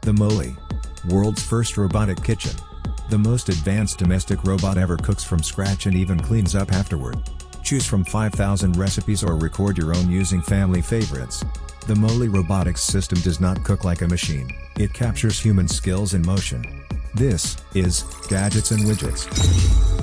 The Moly, world's first robotic kitchen. The most advanced domestic robot ever cooks from scratch and even cleans up afterward. Choose from 5,000 recipes or record your own using family favorites. The Moley Robotics system does not cook like a machine, it captures human skills in motion. This is Gadgets and Widgets.